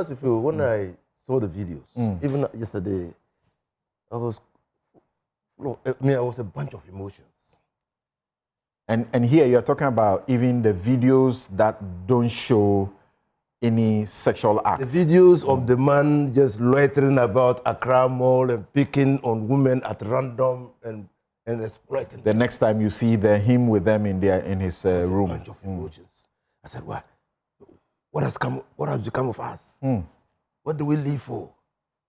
If you, when I saw the videos, even yesterday, I was a bunch of emotions. And here you're talking about even the videos that don't show any sexual acts. The videos of the man just loitering about Accra Mall and picking on women at random and exploiting. The next time you see him with them in his room. A bunch of emotions. I said, what has become of us? What do we live for?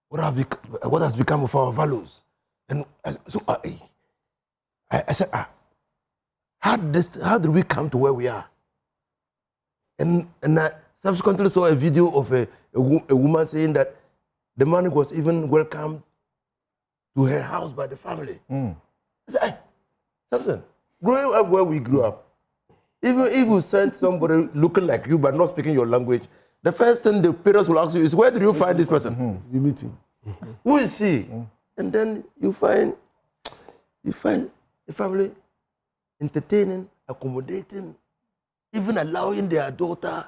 What has become of our values? And so I said, how did we come to where we are? And I subsequently saw a video of a woman saying that the man was even welcomed to her house by the family. I said, Samson, growing up where we grew up, even if you send somebody looking like you but not speaking your language, the first thing the parents will ask you is, where did you find this person? You meet him. Who is he? And then you find the family entertaining, accommodating, even allowing their daughter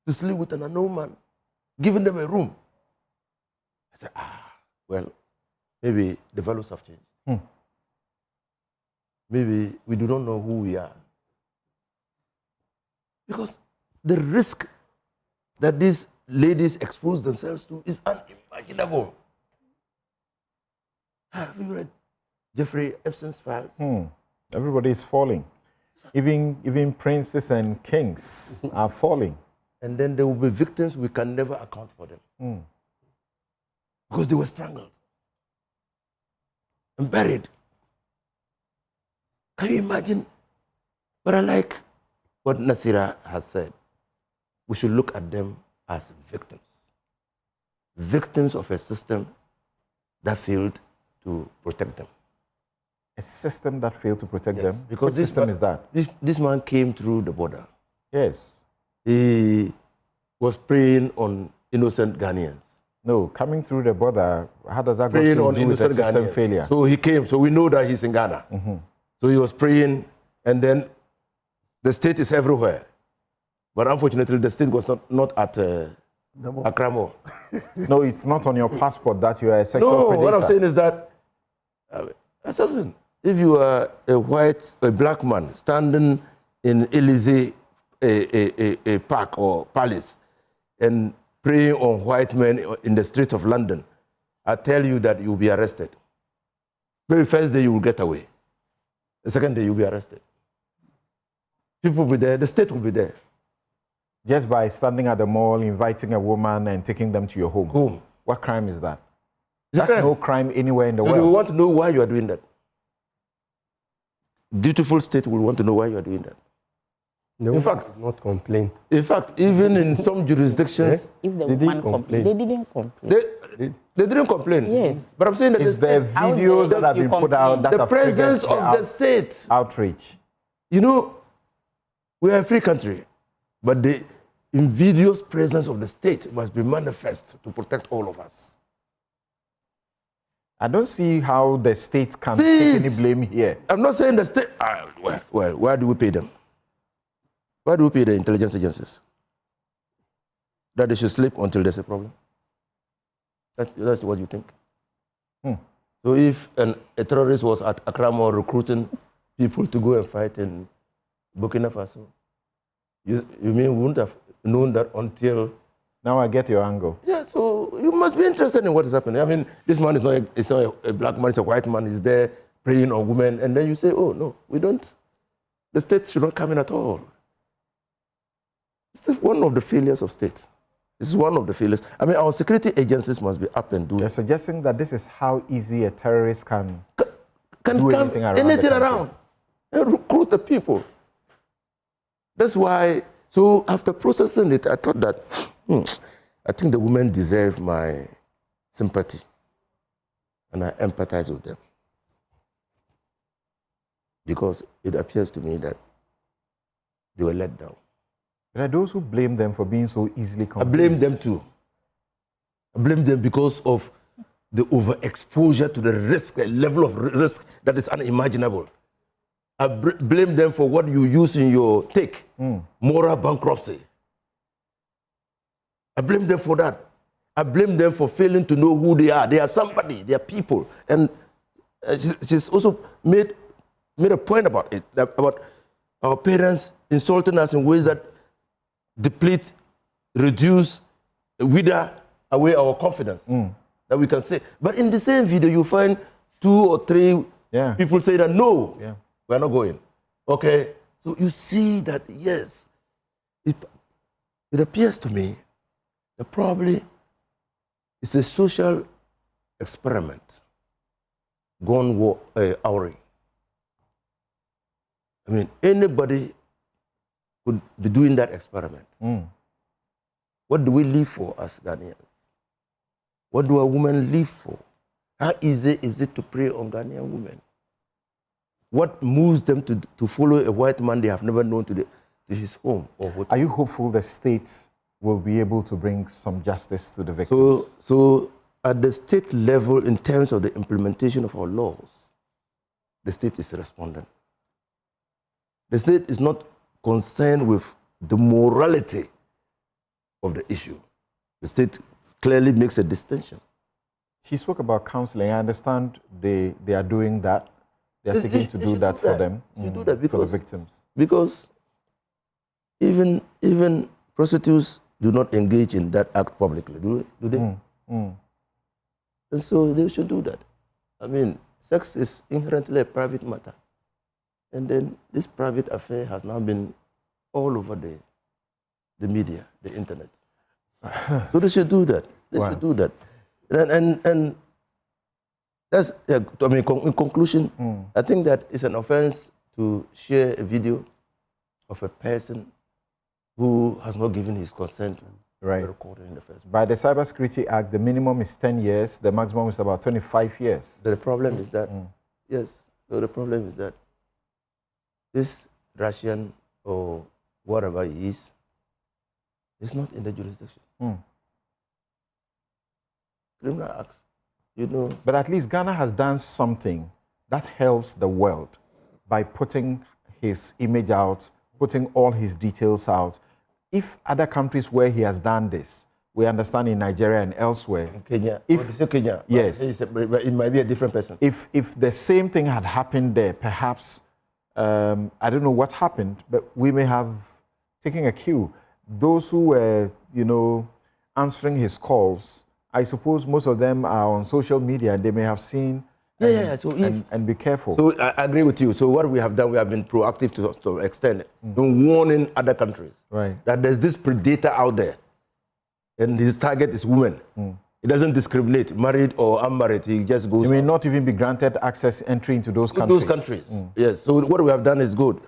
to sleep with an unknown man, giving them a room. I said, well, maybe the values have changed. Maybe we do not know who we are. Because the risk that these ladies expose themselves to is unimaginable. Have you read Jeffrey Epstein's files? Everybody is falling. Even princes and kings are falling. And then there will be victims, we can never account for them. Because they were strangled and buried. Can you imagine? But I like what Nasira has said. We should look at them as victims. Victims of a system that failed to protect them. A system that failed to protect them? Because Which system is that? This man came through the border. Yes. He was preying on innocent Ghanaians. No, coming through the border, how does that go Preying to on do with a innocent system Ghanaians. failure? So he came, so we know that he's in Ghana. So he was praying, and then the state is everywhere. But unfortunately, the state was not at Accra Mall. No, it's not on your passport that you are a sexual predator. What I'm saying is that, if you are a black man standing in Élysée a park or palace and preying on white men in the streets of London, I tell you that you'll be arrested. Very first day you will get away. The second day you'll be arrested. People will be there, the state will be there. Just by standing at the mall, inviting a woman and taking them to your home. Home. What crime is that? That's no crime anywhere in the world. We want to know why you are doing that. Dutiful state will want to know why you are doing that. In fact, not complain. In fact, even in some jurisdictions, if the they woman didn't complain. They didn't complain. They didn't complain. Yes. But I'm saying that It's the videos that have been put out that the have presence triggered of the state. outrage. You know, we are a free country, but the invidious presence of the state must be manifest to protect all of us. I don't see how the state can take any blame here. I'm not saying the state. Well, why do we pay them? Why do we pay the intelligence agencies? That they should sleep until there's a problem? That's what you think? So if a terrorist was at Accra Mall recruiting people to go and fight in Burkina Faso, you mean we wouldn't have known that until... Now I get your angle. Yeah, so you must be interested in what is happening. I mean, this man is not a black man, it's a white man, he's there preying on women, and then you say, oh, no, we don't, the state should not come in at all. This is one of the failures of state. This is one of the failures. I mean, our security agencies must be up and doing. You're suggesting that this is how easy a terrorist can do come anything around and recruit the people. That's why, so after processing it, I thought that, I think the women deserve my sympathy. And I empathize with them. Because it appears to me that they were let down. There are those who blame them for being so easily confused. I blame them too. I blame them because of the overexposure to the risk, the level of risk that is unimaginable. I blame them for what you use in your take, moral bankruptcy. I blame them for that. I blame them for failing to know who they are. They are somebody. They are people. And she's also made a point about it, about our parents insulting us in ways that deplete, reduce, wither away our confidence that we can say. But in the same video, you find 2 or 3 people say that no, we're not going. Okay, so you see that yes, it appears to me that probably it's a social experiment gone awry. I mean, anybody could be doing that experiment. What do we live for as Ghanaians? What do a woman live for? How easy is it to prey on Ghanaian women? What moves them to follow a white man they have never known to his home? Or Are you hopeful the state will be able to bring some justice to the victims? So at the state level, in terms of the implementation of our laws, the state is responding. The state is not concerned with the morality of the issue. The state clearly makes a distinction. She spoke about counseling. I understand they are doing that. They are seeking to do that for them, do that because, for the victims. Because even prostitutes do not engage in that act publicly, do they? And so they should do that. I mean, sex is inherently a private matter. And then this private affair has now been all over the media, the internet. So they should do that. They should do that. And that's, I mean, in conclusion, I think that it's an offense to share a video of a person who has not given his consent to be recorded in the first place. By the Cybersecurity Act, the minimum is 10 years, the maximum is about 25 years. The problem is that, yes, so the problem is that this Russian or whatever he is not in the jurisdiction. Criminal acts, you know. But at least Ghana has done something that helps the world by putting his image out, putting all his details out. If other countries where he has done this, we understand in Nigeria and elsewhere. In Kenya. Kenya. Yes. It might be a different person. If the same thing had happened there, perhaps, I don't know what happened, but we may have taken a cue. Those who were, you know, answering his calls, I suppose most of them are on social media and they may have seen and be careful. So I agree with you. So what we have done, we have been proactive to extend in warning other countries that there's this predator out there and his target is women. He doesn't discriminate, married or unmarried, he just goes. He may not even be granted access entry into those countries. Those countries, yes. So what we have done is good.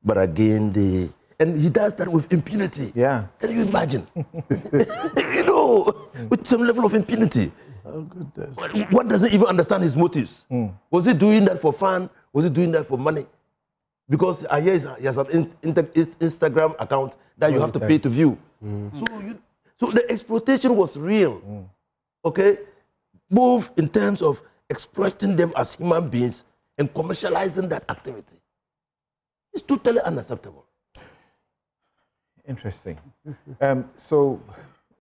But again, and he does that with impunity. Yeah. Can you imagine? You know, with some level of impunity. Oh, goodness. One doesn't even understand his motives. Was he doing that for fun? Was he doing that for money? Because I hear he has an Instagram account that you have to pay to view. So the exploitation was real. Okay? Both in terms of exploiting them as human beings and commercializing that activity. It's totally unacceptable. Interesting. So